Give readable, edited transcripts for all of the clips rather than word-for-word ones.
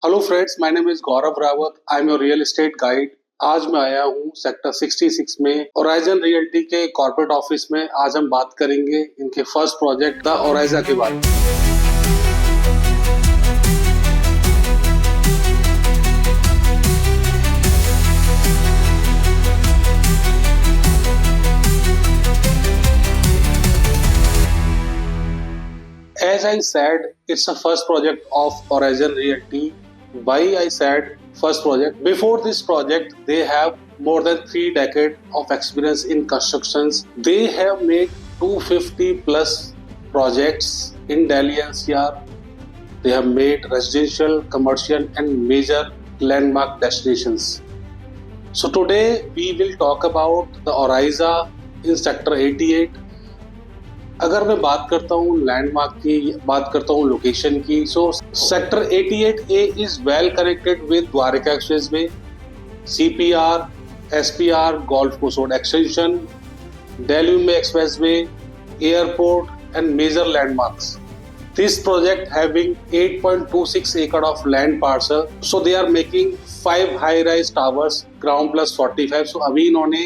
Hello friends, my name is Gaurav Rawat. I am your real estate guide. आज मैं आया हूँ सेक्टर 66 में ओराइजन रियल्टी के कॉर्पोरेट ऑफिस में। आज हम बात करेंगे इनके फर्स्ट प्रोजेक्ट द ओराइजा के बारे में। As I said, it's a first project of Horizon Realty. Why I said first project? Before this project, they have more than 3 decades of experience in constructions. They have made 250 plus projects in Delhi NCR. They have made residential, commercial and major landmark destinations. So today we will talk about the Oriza in sector 88. अगर मैं बात करता हूँ landmark की, बात करता हूँ location की, so sector 88A is well connected with Dwarka expressway, CPR, SPR, golf course road extension, Delhi में expressway, airport and major landmarks. This project having 8.26 acre of land parcel, so they are making 5 high-rise towers, ground plus 45. So अभी इन्होंने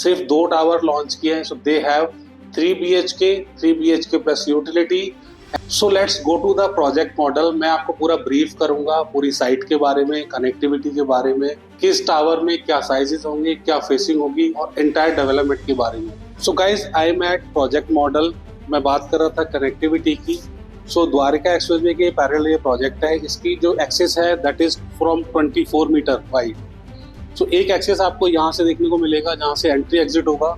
सिर्फ 2 tower launch किए हैं. So they have 3 BHK plus utility. So let's go to the project model. मैं आपको पूरा brief करूंगा पूरी साइट के बारे में, कनेक्टिविटी के बारे में, किस टावर में क्या साइजेस होंगे, क्या फेसिंग होगी और एंटायर डेवलपमेंट के बारे में. So guys, I am at project model. मैं बात कर रहा था कनेक्टिविटी की. सो द्वारका एक्सप्रेसवे के पैरेलल ये प्रोजेक्ट है. इसकी जो एक्सेस है that is from 24 metre wide. So एक एक्सेस आपको यहाँ से देखने को मिलेगा जहाँ से एंट्री एग्जिट होगा.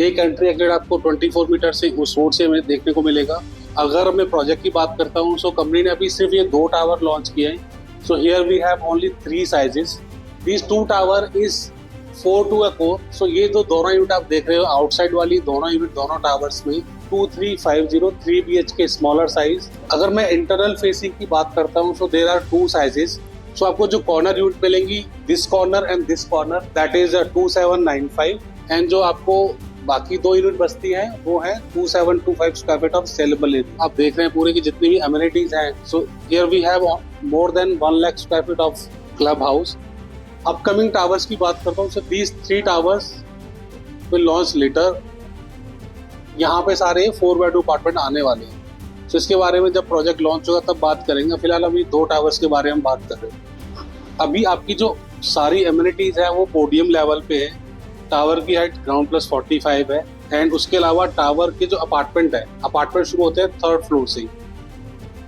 एक एंट्री एग्जिट आपको 24 मीटर से उस रोड से देखने को मिलेगा. अगर मैं प्रोजेक्ट की बात करता हूँ, सो कंपनी ने अभी सिर्फ ये 2 टावर लॉन्च किए हैं. So here we have only 3 sizes. This 2 tower is 4 to a core. So ये जो दोनों यूनिट आप देख रहे हो आउटसाइड वाली दोनों यूनिट, दोनों टावर्स में 2350 3 BHK स्मॉलर साइज. अगर मैं इंटरनल फेसिंग की बात करता हूँ, सो देयर आर 2 साइजेस. सो आपको जो कॉर्नर यूनिट मिलेंगी, this corner and this corner, that is 2795. And जो आपको बाकी 2 यूनिट बचती हैं वो है 2725 square feet of saleable area. आप देख रहे हैं पूरे की जितनी भी अमेनिटीज हैं. So here we have more than 1 lakh square feet of club house. Upcoming towers की बात करता हूँ, so these 3 towers will launch later. यहाँ पे सारे 4x2 अपार्टमेंट आने वाले हैं. सो इसके बारे में जब प्रोजेक्ट लॉन्च होगा तब बात करेंगे. फिलहाल अभी 2 टावर्स के बारे में बात कर रहे हैं. अभी आपकी जो सारी एमिनिटीज है वो पोडियम लेवल पे है. टावर की हाइट ग्राउंड प्लस 45 है. एंड उसके अलावा टावर के जो अपार्टमेंट है, अपार्टमेंट शुरू होते हैं 3rd फ्लोर से.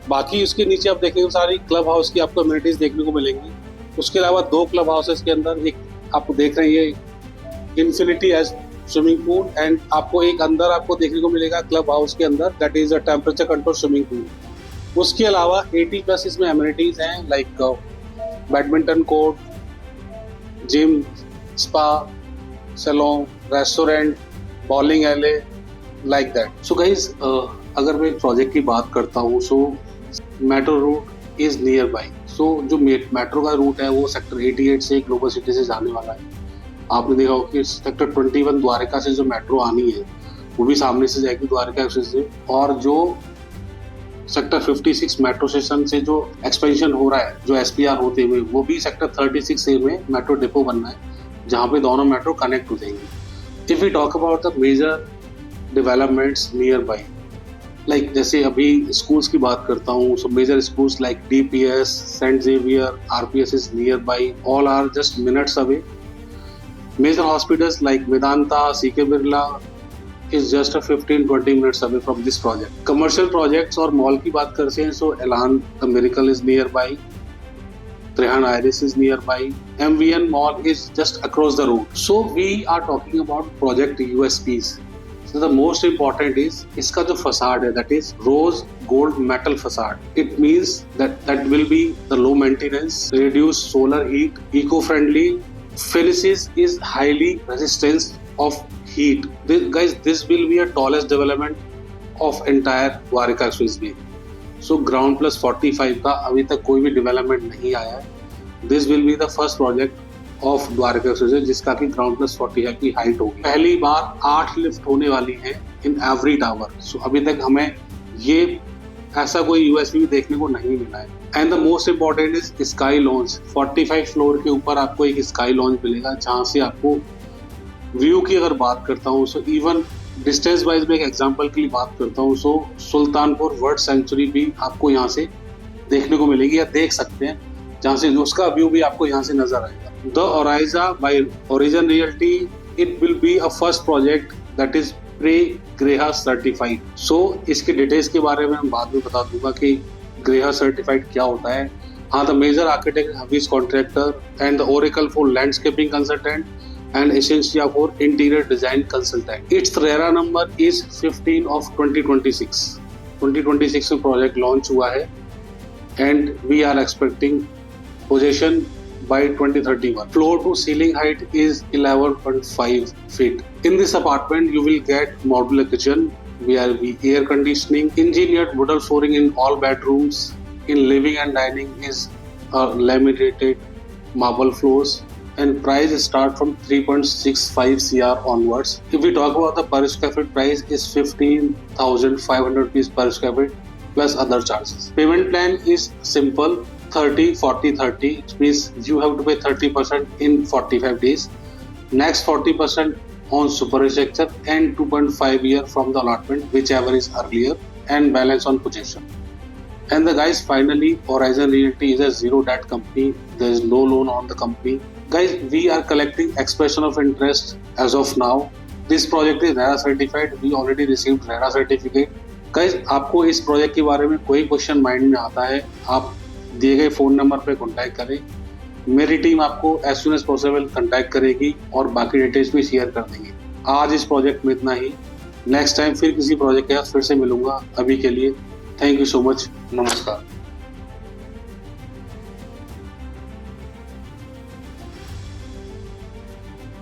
बाकी उसके नीचे आप देखेंगे सारी क्लब हाउस की आपको एमिनिटीज देखने को मिलेंगी. उसके अलावा 2 क्लब हाउसेस के अंदर एक आपको देख रहे हैं ये infinity edge swimming pool. And आपको एक अंदर आपको देखने को मिलेगा क्लब हाउस के अंदर, that is a temperature control swimming pool. उसके अलावा 80+ इसमें एमिनिटीज हैं like badminton court, gym, spa, salon, restaurant, bowling alley, like that. So guys, अगर मैं प्रोजेक्ट की बात करता हूँ, so metro route is near by. So जो मेट्रो का रूट है वो सेक्टर 88 से ग्लोबल सिटी से जाने वाला है. आपने देखा होगा कि सेक्टर 21 द्वारका से जो मेट्रो आनी है वो भी सामने से जाएगी द्वारका एक्सप्रेस से. और जो सेक्टर 56 मेट्रो स्टेशन से जो एक्सपेंशन हो रहा है, जो SPR होते हुए, वो भी सेक्टर 36A में मेट्रो डिपो बनना है जहाँ पे दोनों मेट्रो कनेक्ट हो जाएंगे. If we talk about the major developments nearby, like जैसे अभी स्कूल्स की बात करता हूँ, so major schools like DPS, Saint Xavier, RPS is near by, all are just minutes away. Major hospitals like Medanta, CK Birla is just a 15-20 minutes away from this project. Commercial projects और mall की बात करते हैं, so Elan the Miracle is nearby, Trehan Iris is nearby, MVN Mall is just across the road. So we are talking about project USPs. So the most important is इसका जो facade है, that is rose gold metal facade. It means that will be the low maintenance, reduce solar heat, eco-friendly. Finishes is highly resistant of heat. This will be a tallest development of entire Dwarka expressway. So ground plus 45 का अभी तक कोई भी development नहीं आया है. This will be the first project of Dwarka expressway जिसका कि ग्राउंड प्लस 45 की हाइट होगी. पहली बार 8 लिफ्ट होने वाली है इन एवरी टावर. सो अभी तक हमें ये ऐसा कोई यूएसपी देखने को नहीं मिला है. And the most important is sky launch. 45 floor के ऊपर आपको एक स्काई लॉन्च मिलेगा, जहाँ से आपको व्यू की अगर बात करता हूँ, सो इवन डिस्टेंस वाइज में एक एग्जांपल के लिए बात करता हूँ, सो सुल्तानपुर बर्ड सेंचुरी भी आपको यहाँ से देखने को मिलेगी या देख सकते हैं, जहाँ से उसका व्यू भी आपको यहाँ से नजर आएगा। द ओराइजा by Origin Realty, it will be a first project that is pre ग्रेहा सर्टिफाइड। सो इसके डिटेल्स के बारे में मैं बाद में बता दूंगा कि ग्रेहा सर्टिफाइड क्या होता है। हाँ, the major architect Hafeez Contractor and the Oracle for landscaping consultant and Essentia for interior design consultant. Its RERA number is 15 of 2026. 2026 में प्रोजेक्ट लॉन्च हुआ है and we are expecting possession by 2031. Floor to ceiling height is 11.5 feet. In this apartment, you will get modular kitchen, air conditioning, engineered wooden flooring in all bedrooms. In living and dining is laminated marble floors. And price start from 3.65 CR onwards. If we talk about the per square feet price is 15,500 rupees per square feet plus other charges. Payment plan is simple, 30, 40, 30. It means you have to pay 30% in 45 days. Next 40% on superstructure and 2.5 year from the allotment, whichever is earlier, and balance on possession. And the guys, finally, Horizon Realty is a zero debt company. There is no loan on the company. Guys, we are collecting expression of interest as of now. This project is RERA certified. We already received RERA certificate. Guys, आपको इस project के बारे में कोई question mind में आता है, आप दिए गए फ़ोन नंबर पे कॉन्टैक्ट करें। मेरी टीम आपको as soon as possible contact करेगी और बाकी डिटेल्स भी शेयर कर देंगे। आज इस प्रोजेक्ट में इतना ही। नेक्स्ट टाइम फिर किसी प्रोजेक्ट के साथ फिर से मिलूंगा। अभी के लिए थैंक यू सो मच। नमस्कार।